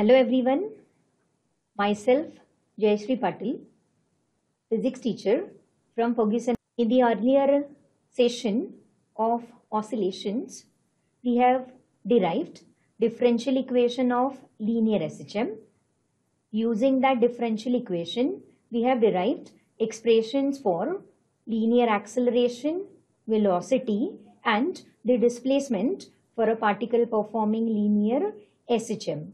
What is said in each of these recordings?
Hello everyone, myself Jayashree Patil, physics teacher from Ferguson. In the earlier session of oscillations, we have derived differential equation of linear SHM. Using that differential equation, we have derived expressions for linear acceleration, velocity and the displacement for a particle performing linear SHM.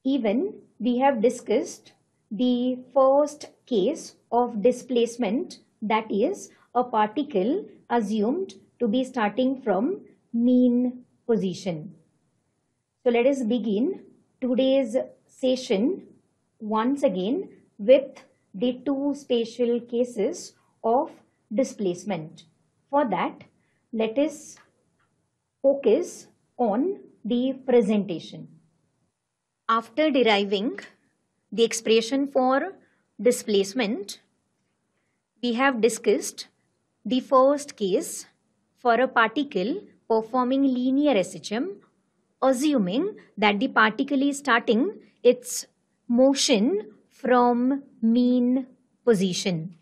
Even we have discussed the first case of displacement, that is a particle assumed to be starting from mean position. So let us begin today's session once again with the two spatial cases of displacement. For that, let us focus on the presentation. After deriving the expression for displacement, we have discussed the first case for a particle performing linear SHM, assuming that the particle is starting its motion from mean position.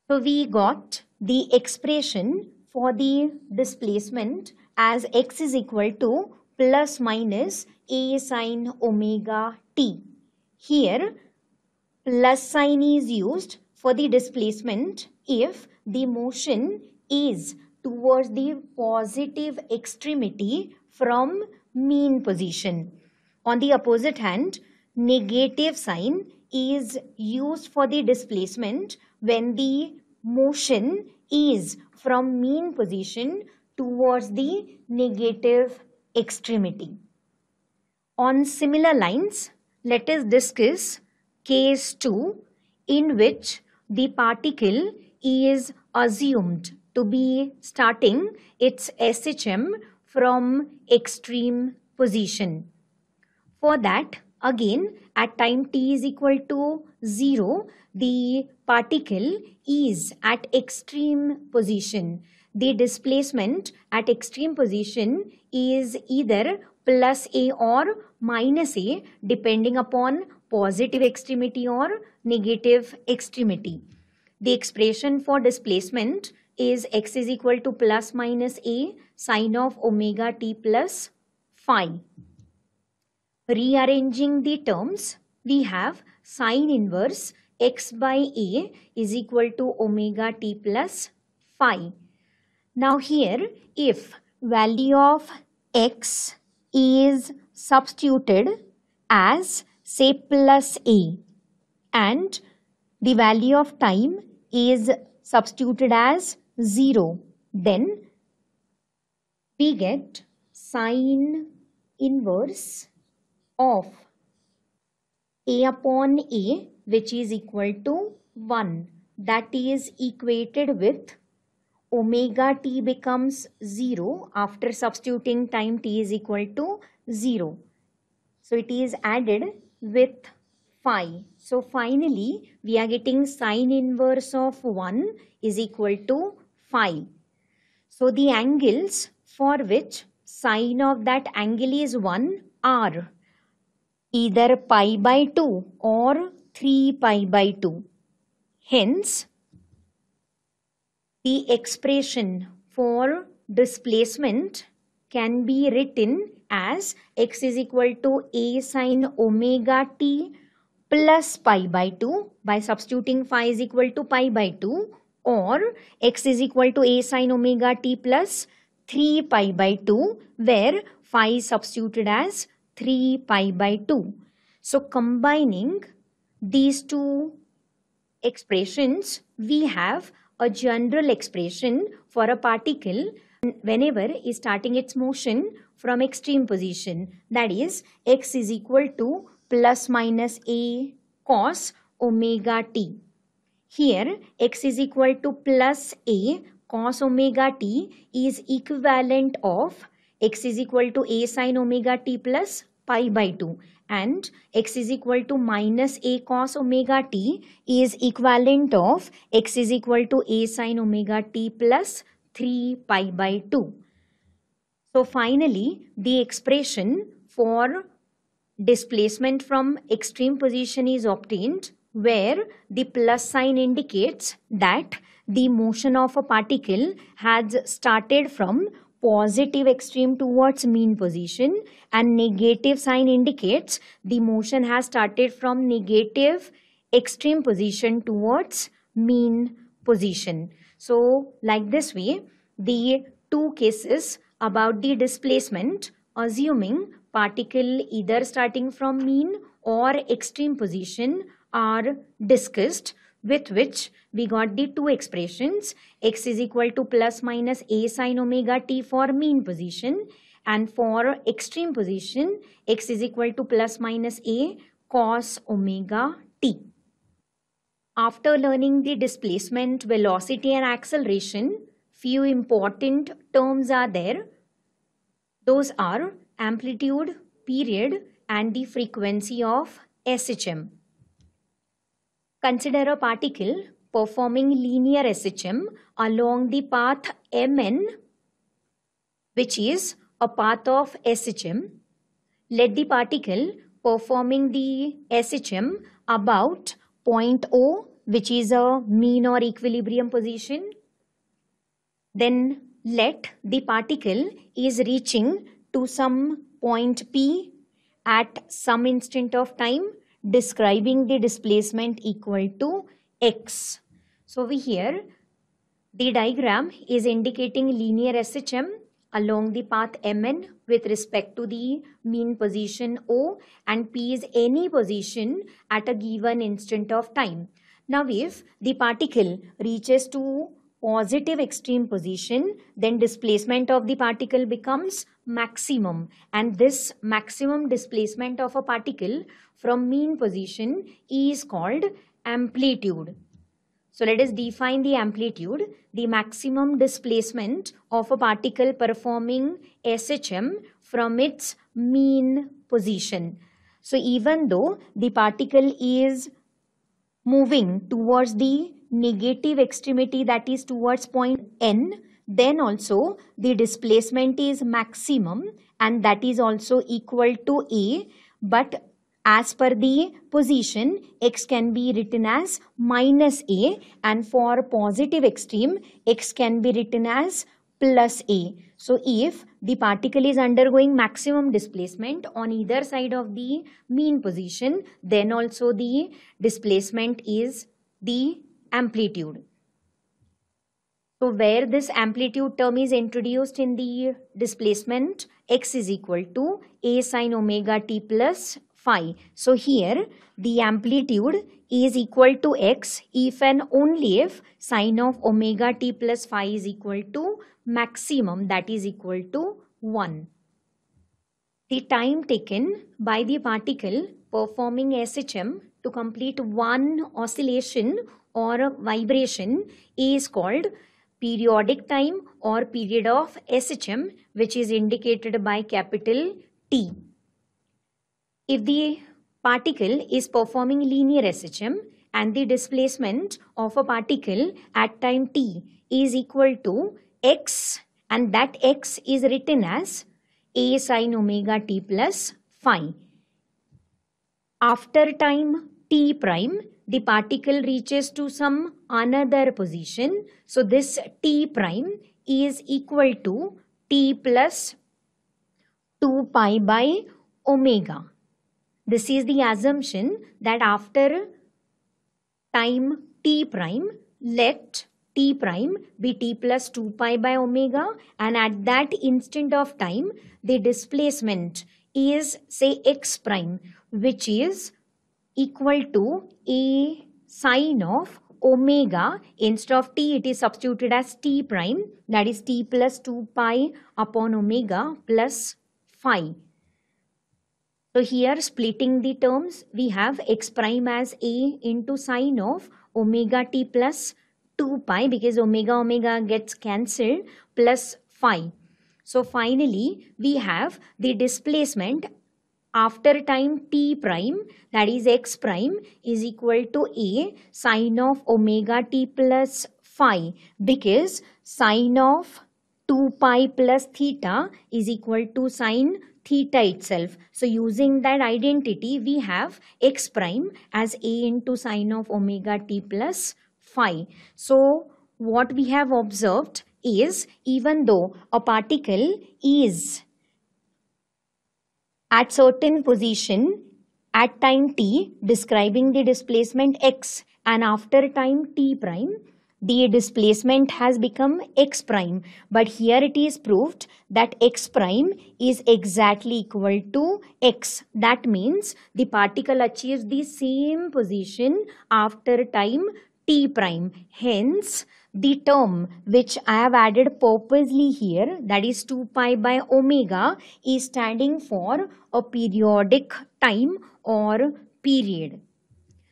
So we got the expression for the displacement as x is equal to plus minus a sine omega t. Here, plus sign is used for the displacement if the motion is towards the positive extremity from mean position. On the opposite hand, negative sign is used for the displacement when the motion is from mean position towards the negative extremity. On similar lines, let us discuss case 2 in which the particle is assumed to be starting its SHM from extreme position. For that, again at time t is equal to 0, the particle is at extreme position. The displacement at extreme position is either plus a or minus a depending upon positive extremity or negative extremity. The expression for displacement is x is equal to plus minus a sine of omega t plus phi. Rearranging the terms, we have sine inverse x by a is equal to omega t plus phi. Now here, if value of x is substituted as say plus a and the value of time is substituted as 0, then we get sine inverse of a upon a, which is equal to 1. That is equated with omega t becomes 0 after substituting time t is equal to 0. So it is added with phi. So finally we are getting sine inverse of 1 is equal to phi. So the angles for which sine of that angle is 1 are either pi by 2 or 3 pi by 2. Hence, the expression for displacement can be written as x is equal to a sine omega t plus pi by 2 by substituting phi is equal to pi by 2, or x is equal to a sine omega t plus 3 pi by 2 where phi is substituted as 3 pi by 2. So combining these two expressions, we have a general expression for a particle whenever is starting its motion from extreme position, that is x is equal to plus minus a cos omega t. Here x is equal to plus a cos omega t is equivalent of x is equal to a sine omega t plus pi by 2, and x is equal to minus a cos omega t is equivalent of x is equal to a sine omega t plus 3 pi by 2. So finally, the expression for displacement from extreme position is obtained, where the plus sign indicates that the motion of a particle has started from positive extreme towards mean position, and negative sign indicates the motion has started from negative extreme position towards mean position. So like this way, the two cases about the displacement, assuming particle either starting from mean or extreme position, are discussed, with which we got the two expressions, x is equal to plus minus a sin omega t for mean position, and for extreme position x is equal to plus minus a cos omega t. After learning the displacement, velocity and acceleration, few important terms are there. Those are amplitude, period, and the frequency of SHM. Consider a particle performing linear SHM along the path Mn, which is a path of SHM. Let the particle performing the SHM about point O, which is a mean or equilibrium position. Then let the particle is reaching to some point P at some instant of time, describing the displacement equal to x. So over here, the diagram is indicating linear SHM along the path Mn with respect to the mean position O, and P is any position at a given instant of time. Now if the particle reaches to positive extreme position, then displacement of the particle becomes maximum, and this maximum displacement of a particle from mean position is called amplitude. So let us define the amplitude, the maximum displacement of a particle performing SHM from its mean position. So even though the particle is moving towards the negative extremity, that is towards point N, then also the displacement is maximum, and that is also equal to A, but as per the position, x can be written as minus a, and for positive extreme, x can be written as plus a. So if the particle is undergoing maximum displacement on either side of the mean position, then also the displacement is the amplitude. So where this amplitude term is introduced in the displacement, x is equal to a sin omega t plus phi. So here the amplitude is equal to x if and only if sin of omega t plus phi is equal to maximum, that is equal to 1. The time taken by the particle performing SHM to complete one oscillation or vibration is called periodic time or period of SHM, which is indicated by capital T. If the particle is performing linear SHM and the displacement of a particle at time t is equal to x, and that x is written as a sin omega t plus phi. After time t prime, the particle reaches to some another position. So this t prime is equal to t plus 2 pi by omega. This is the assumption that after time t prime, let t prime be t plus 2 pi by omega, and at that instant of time, the displacement is say x prime, which is equal to a sine of omega. Instead of t, it is substituted as t prime, that is t plus 2 pi upon omega plus phi. So here, splitting the terms, we have x prime as a into sine of omega t plus 2 pi, because omega gets cancelled, plus phi. So finally, we have the displacement after time t prime, that is x prime, is equal to a sine of omega t plus phi, because sine of 2 pi plus theta is equal to sine theta itself. So using that identity, we have x prime as a into sine of omega t plus phi. So what we have observed is, even though a particle is at certain position at time t describing the displacement x, and after time t prime the displacement has become x prime, but here it is proved that x prime is exactly equal to x. That means the particle achieves the same position after time t prime. Hence the term which I have added purposely here, that is 2 pi by omega, is standing for a periodic time or period.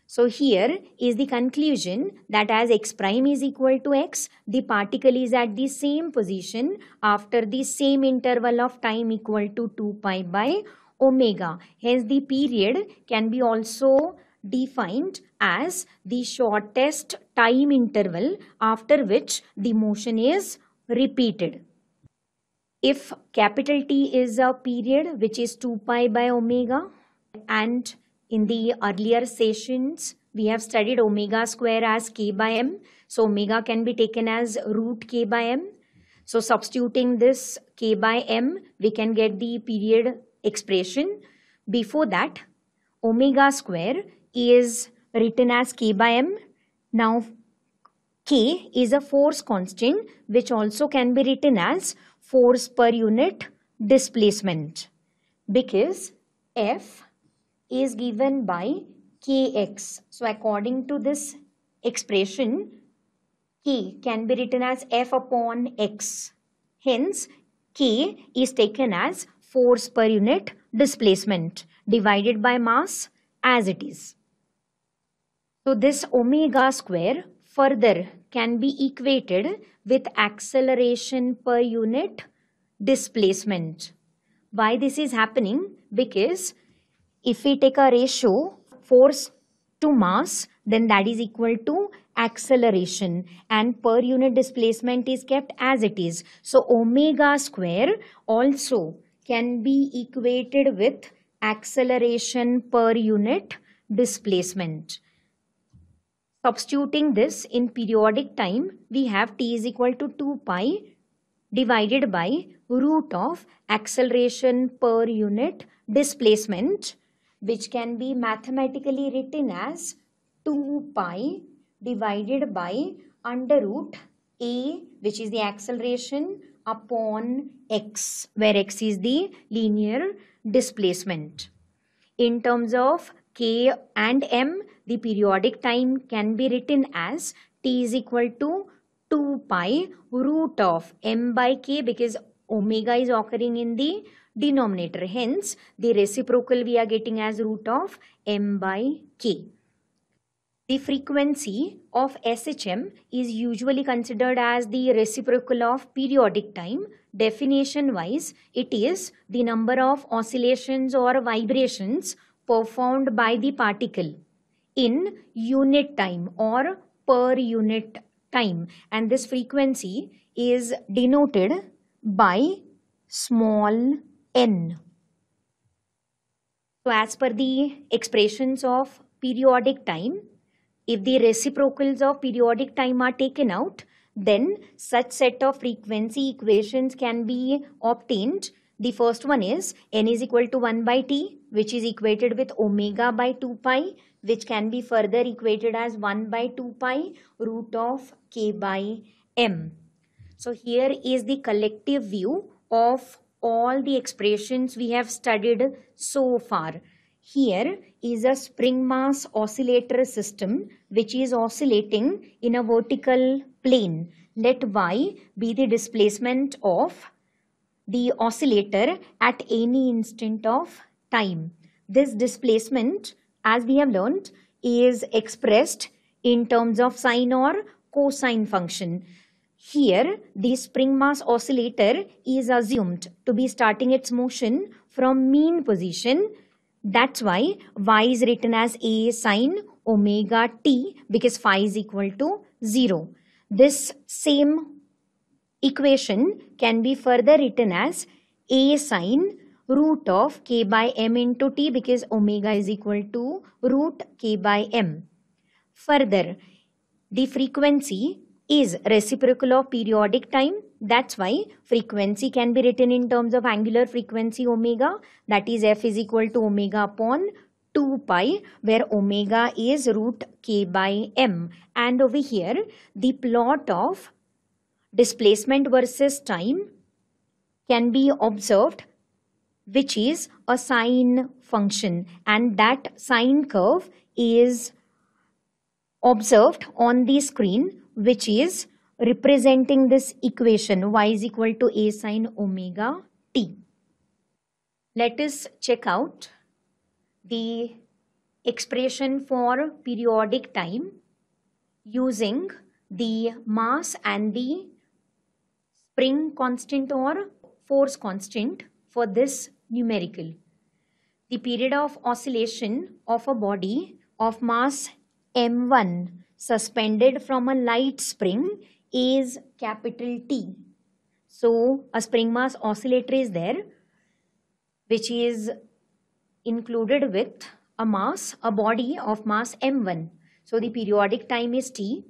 So here is the conclusion that as x prime is equal to x, the particle is at the same position after the same interval of time equal to 2 pi by omega. Hence the period can be also defined as the shortest time interval after which the motion is repeated. If capital T is a period which is 2 pi by omega, and in the earlier sessions, we have studied omega square as k by m. So omega can be taken as root k by m. So substituting this k by m, we can get the period expression. Before that, omega square is written as k by m. Now k is a force constant which also can be written as force per unit displacement, because F is given by kx. So according to this expression, k can be written as F upon x. Hence, k is taken as force per unit displacement divided by mass as it is. So this omega square further can be equated with acceleration per unit displacement. Why this is happening? Because if we take a ratio force to mass, then that is equal to acceleration, and per unit displacement is kept as it is. So omega square also can be equated with acceleration per unit displacement. Substituting this in periodic time, we have t is equal to 2 pi divided by root of acceleration per unit displacement, which can be mathematically written as 2 pi divided by under root a, which is the acceleration, upon x, where x is the linear displacement. In terms of k and m, the periodic time can be written as t is equal to 2 pi root of m by k, because omega is occurring in the denominator. Hence, the reciprocal we are getting as root of m by k. The frequency of SHM is usually considered as the reciprocal of periodic time. Definition wise, it is the number of oscillations or vibrations performed by the particle in unit time or per unit time, and this frequency is denoted by small n. So as per the expressions of periodic time, if the reciprocals of periodic time are taken out, then such set of frequency equations can be obtained. The first one is n is equal to 1 by t, which is equated with omega by 2 pi, which can be further equated as 1 by 2 pi root of k by m. So here is the collective view of all the expressions we have studied so far. Here is a spring mass oscillator system which is oscillating in a vertical plane. Let y be the displacement of the oscillator at any instant of time. This displacement, as we have learned, is expressed in terms of sine or cosine function. Here, the spring mass oscillator is assumed to be starting its motion from mean position. That's why y is written as a sine omega t, because phi is equal to 0. This same equation can be further written as a sine root of k by m into t, because omega is equal to root k by m. Further, the frequency is reciprocal of periodic time. That's why frequency can be written in terms of angular frequency omega, that is f is equal to omega upon 2 pi, where omega is root k by m. And over here, the plot of displacement versus time can be observed, which is a sine function, and that sine curve is observed on the screen, which is representing this equation y is equal to a sine omega t. Let us check out the expression for periodic time using the mass and the spring constant or force constant for this numerical. The period of oscillation of a body of mass m1 suspended from a light spring is capital T. So a spring mass oscillator is there, which is included with a body of mass m1. So the periodic time is T.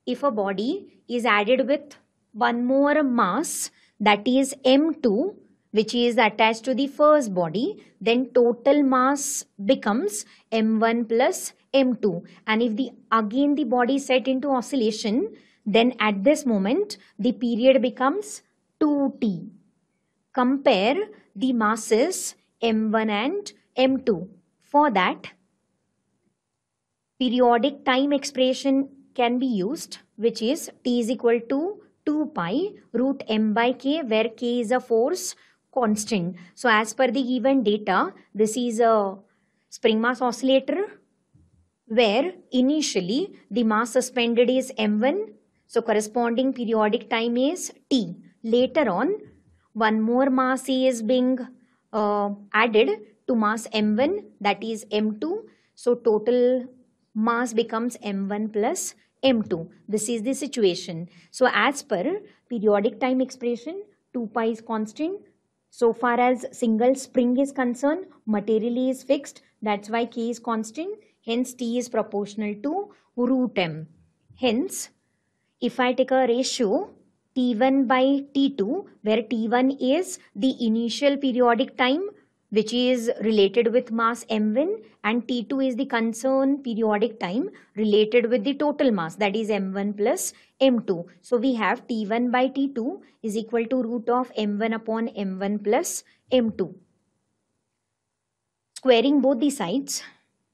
If a body is added with one more mass, that is m2, which is attached to the first body, then total mass becomes m1 plus m2. And if again the body is set into oscillation, then at this moment the period becomes 2t. Compare the masses m1 and m2. For that, periodic time expression can be used, which is t is equal to 2 pi root m by k, where k is a force constant. So as per the given data, this is a spring mass oscillator where initially the mass suspended is m1, so corresponding periodic time is t. Later on, one more mass is being added to mass m1, that is m2, so total mass becomes m1 plus m2. This is the situation. So as per periodic time expression, 2 pi is constant. So far as single spring is concerned, materially is fixed. That's why k is constant. Hence t is proportional to root m. Hence, if I take a ratio t1 by t2, where t1 is the initial periodic time, which is related with mass m1, and t2 is the concerned periodic time related with the total mass, that is m1 plus m2. So we have t1 by t2 is equal to root of m1 upon m1 plus m2. Squaring both the sides,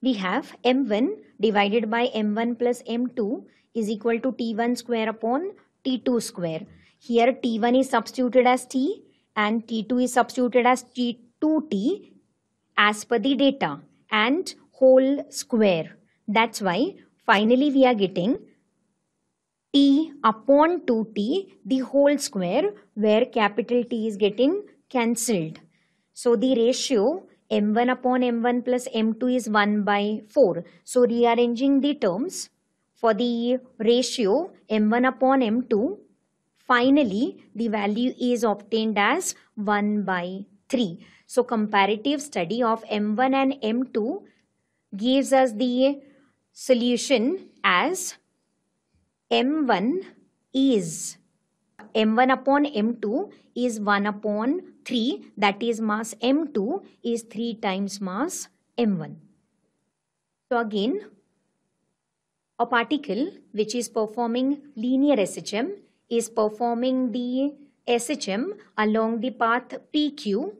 we have m1 divided by m1 plus m2 is equal to t1 square upon t2 square. Here t1 is substituted as t and t2 is substituted as t2t as per the data, and whole square. That's why finally we are getting t upon 2t the whole square, where capital T is getting cancelled. So the ratio m1 upon m1 plus m2 is 1 by 4. So rearranging the terms for the ratio m1 upon m2, finally the value is obtained as 1 by 3. So comparative study of m1 and m2 gives us the solution as m1 upon m2 is 1 upon 3, that is mass m2 is 3 times mass m1. So again, a particle which is performing linear SHM is performing the SHM along the path PQ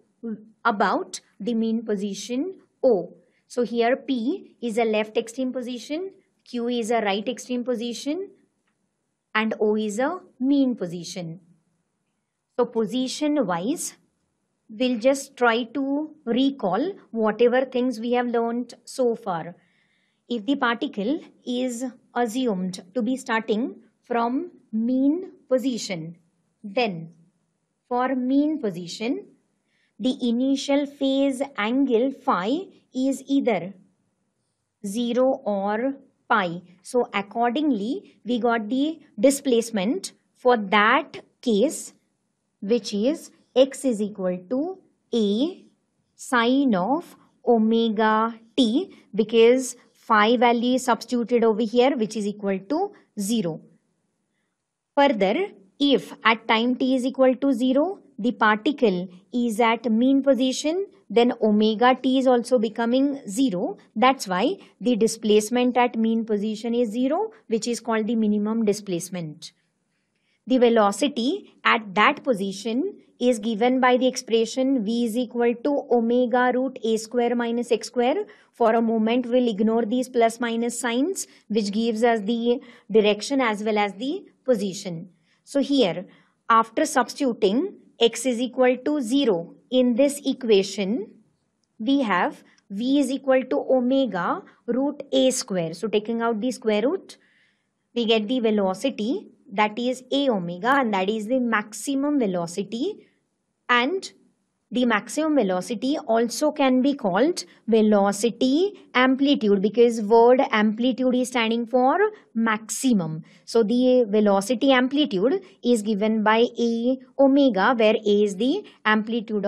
about the mean position O. So here P is a left extreme position, Q is a right extreme position, and O is a mean position. So position wise, we'll just try to recall whatever things we have learned so far. If the particle is assumed to be starting from mean position, then for mean position, the initial phase angle phi is either 0 or pi. So accordingly, we got the displacement for that case, which is x is equal to a sine of omega t, because phi value is substituted over here, which is equal to 0. Further, if at time t is equal to 0, the particle is at mean position, then omega t is also becoming 0. That's why the displacement at mean position is 0, which is called the minimum displacement. The velocity at that position is given by the expression v is equal to omega root a square minus x square. For a moment, we'll ignore these plus minus signs, which gives us the direction as well as the position. So here, after substituting x is equal to 0 in this equation, we have v is equal to omega root a square. So taking out the square root, we get the velocity, that is a omega, and that is the maximum velocity. And the maximum velocity also can be called velocity amplitude, because word amplitude is standing for maximum. So the velocity amplitude is given by a omega, where a is the amplitude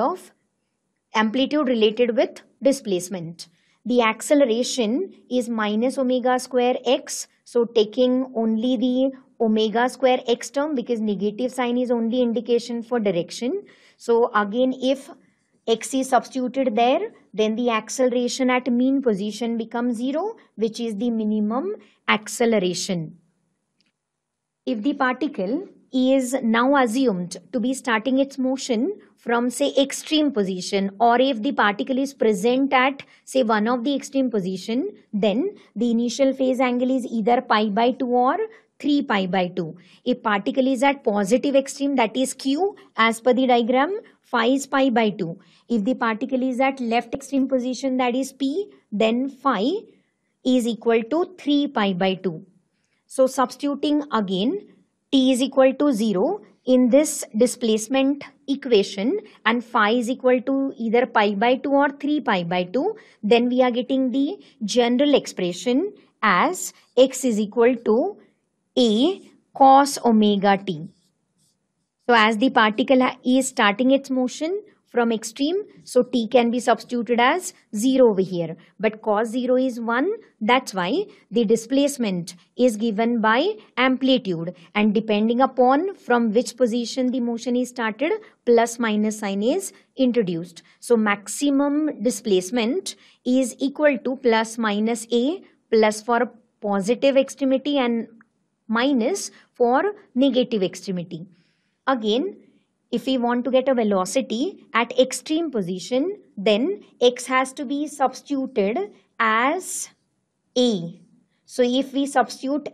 related with displacement. The acceleration is minus omega square x. So taking only the omega square x term, because negative sign is only indication for direction. So again, if x is substituted there, then the acceleration at mean position becomes 0, which is the minimum acceleration. If the particle is now assumed to be starting its motion from, say, extreme position, or if the particle is present at, say, one of the extreme position, then the initial phase angle is either pi by 2 or 3 pi by 2. If particle is at positive extreme, that is q, as per the diagram, phi is pi by 2. If the particle is at left extreme position, that is p, then phi is equal to 3 pi by 2. So substituting again t is equal to 0 in this displacement equation, and phi is equal to either pi by 2 or 3 pi by 2, then we are getting the general expression as x is equal to a cos omega t. So as the particle is starting its motion from extreme, so t can be substituted as 0 over here. But cos 0 is 1, that's why the displacement is given by amplitude. And depending upon from which position the motion is started, plus minus sign is introduced. So maximum displacement is equal to plus minus a, plus for positive extremity and minus for negative extremity. Again, if we want to get a velocity at extreme position, then x has to be substituted as a. So if we substitute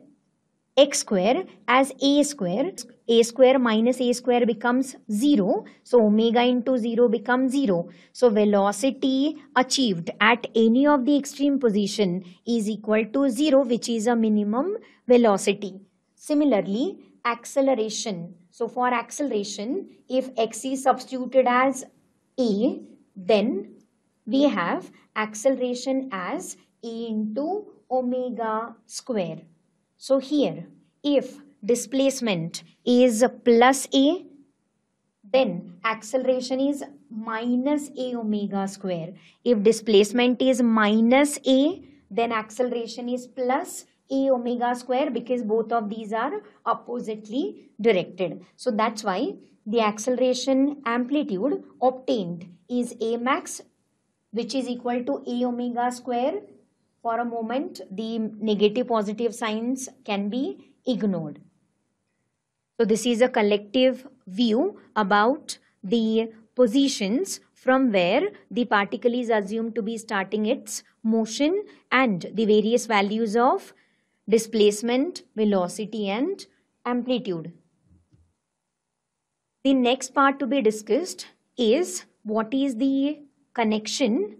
x square as a square minus a square becomes 0. So omega into 0 becomes 0. So velocity achieved at any of the extreme position is equal to 0, which is a minimum velocity. Similarly, acceleration. So for acceleration, if x is substituted as a, then we have acceleration as a into omega square. So here, if displacement is plus a, then acceleration is minus a omega square. If displacement is minus a, then acceleration is plus a omega square, because both of these are oppositely directed. So that's why the acceleration amplitude obtained is a max, which is equal to a omega square. For a moment, the negative positive signs can be ignored. So this is a collective view about the positions from where the particle is assumed to be starting its motion and the various values of displacement, velocity and amplitude. The next part to be discussed is what is the connection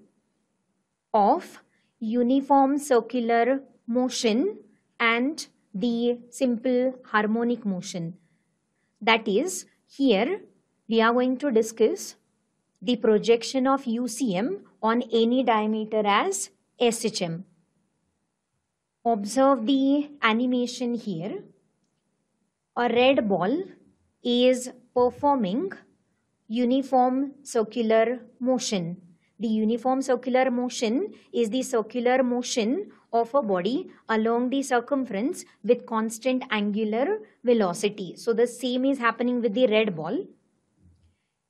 of uniform circular motion and the simple harmonic motion. That is, here we are going to discuss the projection of UCM on any diameter as SHM. Observe the animation here. A red ball is performing uniform circular motion. The uniform circular motion is the circular motion of a body along the circumference with constant angular velocity. So the same is happening with the red ball.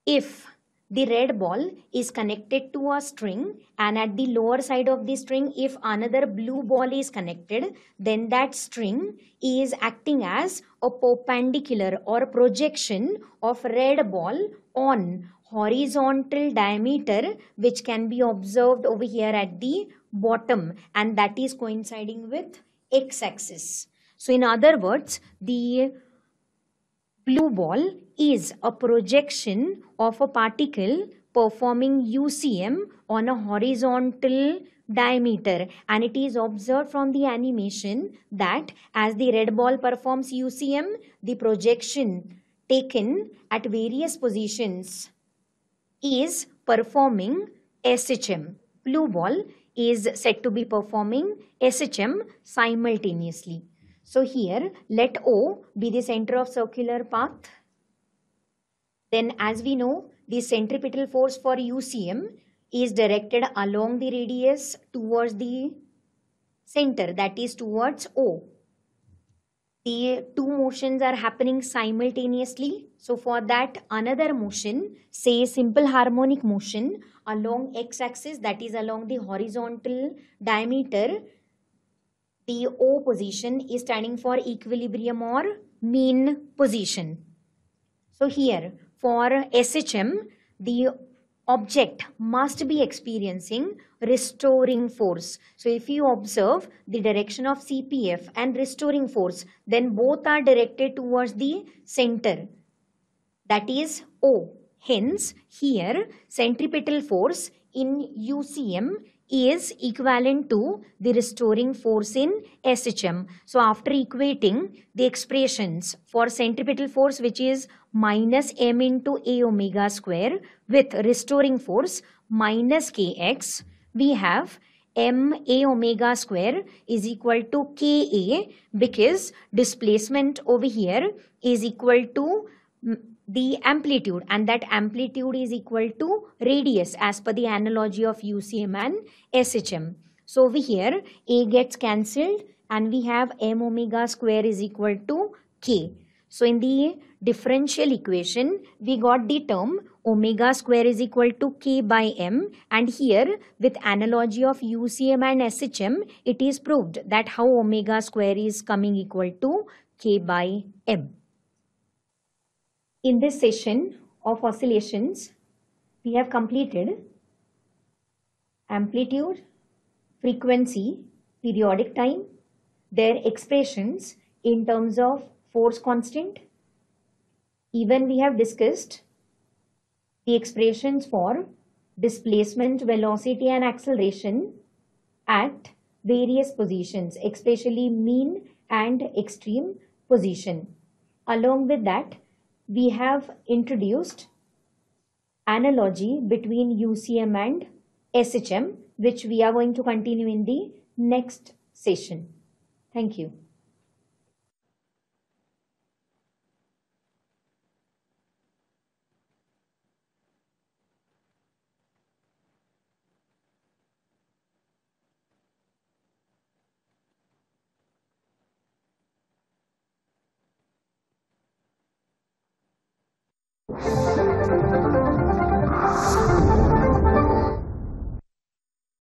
If the red ball is connected to a string and at the lower side of the string if another blue ball is connected, then that string is acting as a perpendicular or projection of red ball on horizontal diameter, which can be observed over here at the bottom, and that is coinciding with x-axis. So in other words, the blue ball is a projection of a particle performing UCM on a horizontal diameter, and it is observed from the animation that as the red ball performs UCM, the projection taken at various positions is performing SHM. Blue ball is said to be performing SHM simultaneously. So here let O be the center of circular path. Then as we know, the centripetal force for UCM is directed along the radius towards the center, that is towards O. The two motions are happening simultaneously. So for that another motion, say simple harmonic motion along x-axis, that is along the horizontal diameter, the O position is standing for equilibrium or mean position. So here for SHM, the object must be experiencing restoring force. So if you observe the direction of CPF and restoring force, then both are directed towards the center, that is O. Hence here centripetal force in UCM is equivalent to the restoring force in SHM. So after equating the expressions for centripetal force, which is minus m into a omega square, with restoring force minus kx, we have m a omega square is equal to ka, because displacement over here is equal to the amplitude, and that amplitude is equal to radius as per the analogy of UCM and SHM. So over here A gets cancelled and we have m omega square is equal to k. So in the differential equation we got the term omega square is equal to k by m, and here with analogy of UCM and SHM it is proved that how omega square is coming equal to k by m. In this session of oscillations, we have completed amplitude, frequency, periodic time, their expressions in terms of force constant. Even we have discussed the expressions for displacement, velocity and acceleration at various positions, especially mean and extreme position. Along with that, we have introduced analogy between UCM and SHM, which we are going to continue in the next session. Thank you.